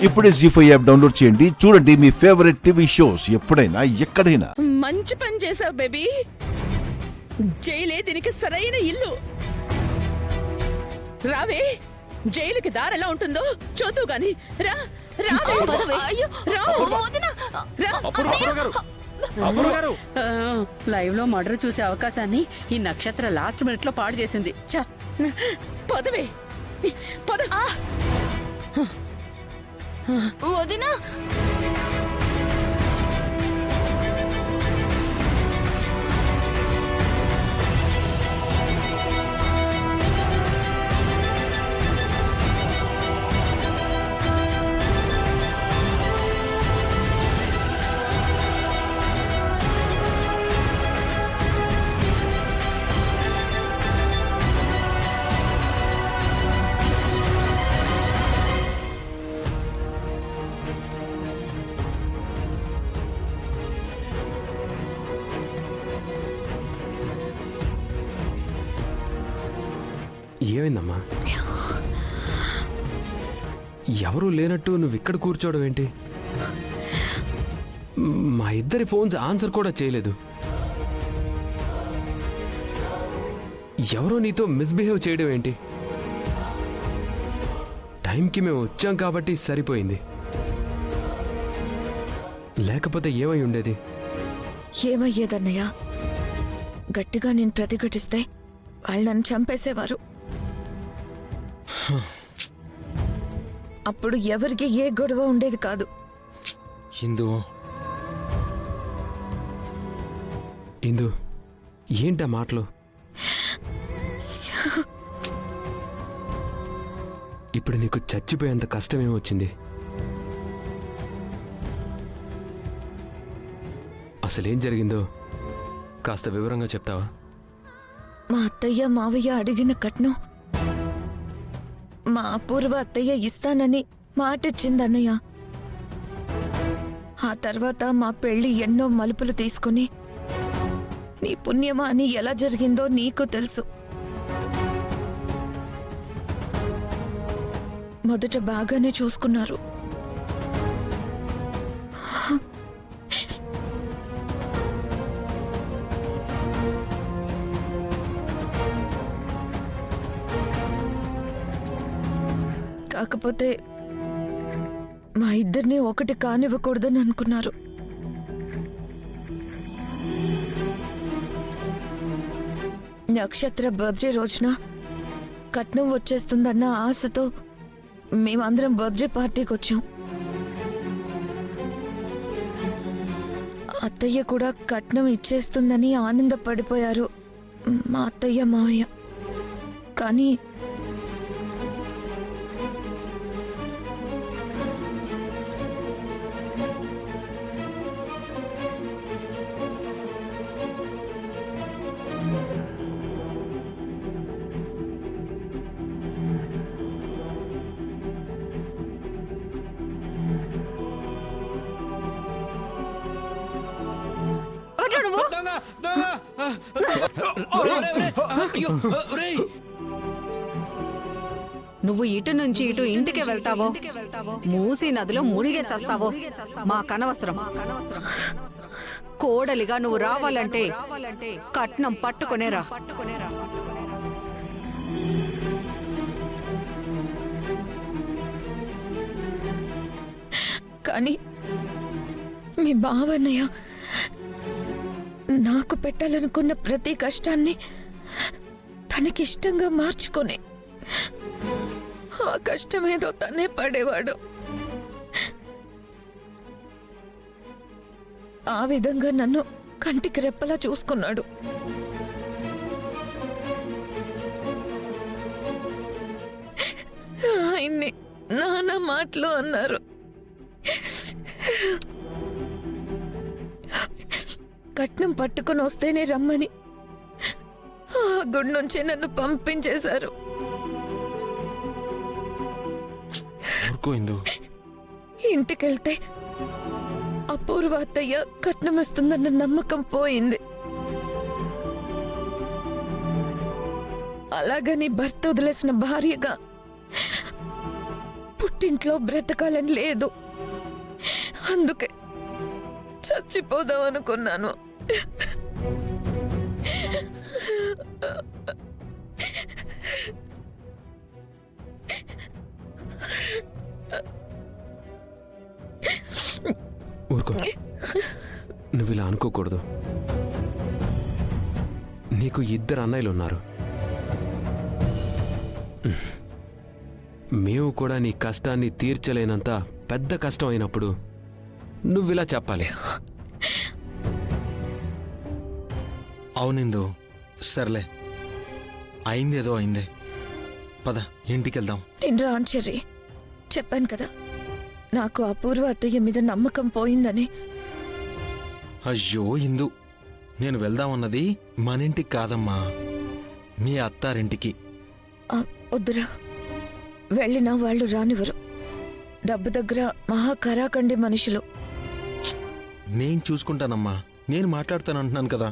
ఇప్పుడే జీ5 app download చేయండి. చూడండి మీ ఫేవరెట్ టీవీ షోస్ ఎప్పుడైనా ఎక్కడైనా. మంచి పని చేసావు బేబీ. జైలే దీనికి సరైన ఇల్లు. రావే, జైలుకి దారెలా ఉంటుందో చూద్దు గాని. రా రావే. లైవ్ లో మర్డర్ చూసే అవకాశాన్ని ఈ నక్షత్ర లాస్ట్ మినిట్ లో పాడు చేసింది. పదవే పద. వదినా ఏమైందమ్మా? ఎవరూ లేనట్టు నువ్వు ఇక్కడ కూర్చోవడం ఏంటి? మా ఇద్దరి ఫోన్స్ ఆన్సర్ కూడా చేయలేదు. ఎవరో నీతో మిస్బిహేవ్ చేయడం ఏంటి? టైంకి మేము వచ్చాం కాబట్టి సరిపోయింది, లేకపోతే ఏమై ఉండేది? ఏమయ్యేదన్నయ్య? గట్టిగా నేను ప్రతిఘటిస్తే వాళ్ళు నన్ను చంపేసేవారు. అప్పుడు ఎవరికి ఏ గొడవ ఉండేది కాదు. ఇందు ఏంటా మాటలు? ఇప్పుడు నీకు చచ్చిపోయేంత కష్టమేం వచ్చింది? అసలేం జరిగిందో కాస్త వివరంగా చెప్తావా? మా అత్తయ్య మావయ్య అడిగిన కట్నం మా అపూర్వ అత్తయ్య ఇస్తానని మాటిచ్చిందన్నయ్య. ఆ తర్వాత మా పెళ్లి ఎన్నో మలుపులు తీసుకుని నీ పుణ్యమా అని ఎలా జరిగిందో నీకు తెలుసు. మొదట బాగానే చూసుకున్నారు. కాకపోతే మా ఇద్దరిని ఒకటి కానివ్వకూడదని అనుకున్నారు. నక్షత్ర బర్త్డే రోజున కట్నం వచ్చేస్తుందన్న ఆశతో మేమందరం బర్త్డే పార్టీకి వచ్చాం. అత్తయ్య కూడా కట్నం ఇచ్చేస్తుందని ఆనందపడిపోయారు మా అత్తయ్య మావయ్య. కానీ నువ్వు ఇటు నుంచి ఇటు ఇంటికి వెళ్తావో, మూసీ నదిలో మునిగే చేస్తావో మాకనవసరం. కోడలిగా నువ్వు రావాలంటే కట్నం పట్టుకొనేరా. కానీ మీ బావన్నయ్య నాకు పెట్టాలనుకున్న ప్రతి కష్టాన్ని తనకిష్టంగా మార్చుకొని ఆ కష్టమేదో తనే పడేవాడు. ఆ విధంగా నన్ను కంటికి రెప్పలా చూసుకున్నాడు. ఆయన్ని నానా మాటలు అన్నారు. కట్నం పట్టుకుని వస్తేనే రమ్మని ఆ గుడి నుంచే నన్ను పంపించేశారు. ఇంటికెళ్తే అపూర్వ అత్తయ్య కట్నం ఇస్తుందన్న నమ్మకం పోయింది. అలాగని భర్త వదిలేసిన భార్యగా పుట్టింట్లో బ్రతకాలని లేదు. అందుకే చచ్చిపోదాం అనుకున్నాను. ఊరుకో, నువ్వు ఇలా అనుకోకూడదు. నీకు 2 అన్నయ్యలు ఉన్నారు. మేము కూడా నీ కష్టాన్ని తీర్చలేనంత పెద్ద కష్టం అయినప్పుడు నువ్విలా చెప్పాలి. అవునిందు, సర్లే, అయిందేదో అయిందే. పద ఇంటికెళ్దాం. నేను రాను చెర్రీ. చెప్పాను కదా, నాకు అపూర్వ అత్తయ్య మీద నమ్మకం పోయిందని. అయ్యో ఇందు, నేను వెళ్దామన్నది మన ఇంటికి కాదమ్మా, మీ అత్తారింటికి. వద్దురా, వెళ్ళినా వాళ్ళు రానివ్వరు. డబ్బు దగ్గర మహా కరాకండి మనుషులు. నేను చూసుకుంటానమ్మా, నేను మాట్లాడతానంటున్నాను కదా.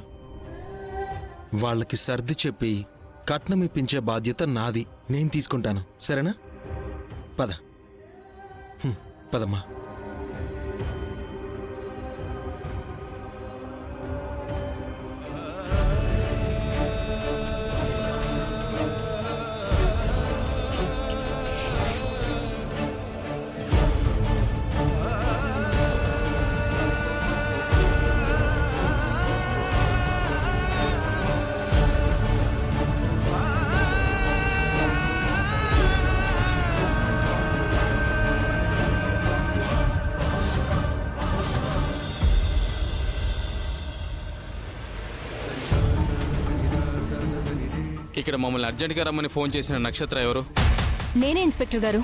వాళ్ళకి సర్ది చెప్పి కట్నం ఇప్పించే బాధ్యత నాది, నేను తీసుకుంటాను. సరేనా? పద. పదమ్మా. ఇక్కడ మమ్మల్ని అర్జెంట్గా రమ్మని ఫోన్ చేసిన నక్షత్ర ఎవరు? నేనే ఇన్స్పెక్టర్ గారు.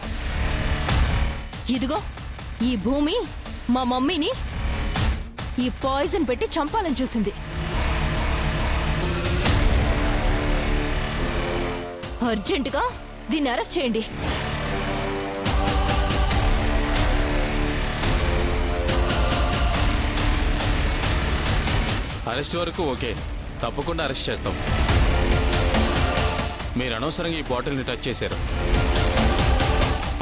ఇదిగో ఈ భూమి మా మమ్మీని ఈ పాయిజన్ పెట్టి చంపాలని చూసింది. అర్జెంటుగా దీన్ని అరెస్ట్ చేయండి. అరెస్ట్ వరకు ఓకే, తప్పకుండా అరెస్ట్ చేస్తాం. మీరు అనవసరంగా ఈ బాటిల్ని టచ్ చేశారు.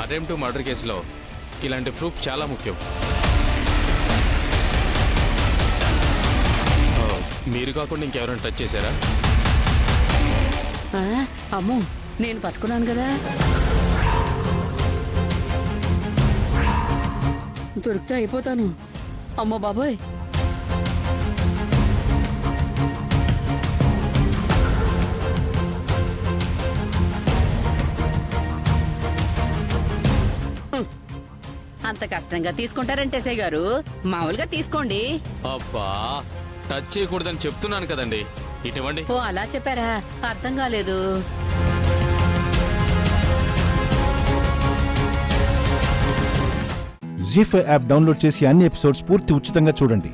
అటెంప్ట్ టు మర్డర్ కేసులో ఇలాంటి ప్రూఫ్ చాలా ముఖ్యం. మీరు కాకుండా ఇంకెవరైనా టచ్ చేశారా? అమ్మో, నేను పట్టుకున్నాను కదా. దొరికితే అయిపోతాను. అమ్మో బాబోయ్. అంత కష్టంగా తీసుకుంటారంటే ఎస్ఐ గారు, మామూలుగా తీసుకోండి. అబ్బా, టచ్ చేయకూడదని చెప్తున్నాను కదండి. ఇటువంటి ఓ అలా చెప్పారా, అర్థం కాలేదు. జీ5 యాప్ డౌన్లోడ్ చేసి అన్ని ఎపిసోడ్స్ పూర్తి ఉచితంగా చూడండి.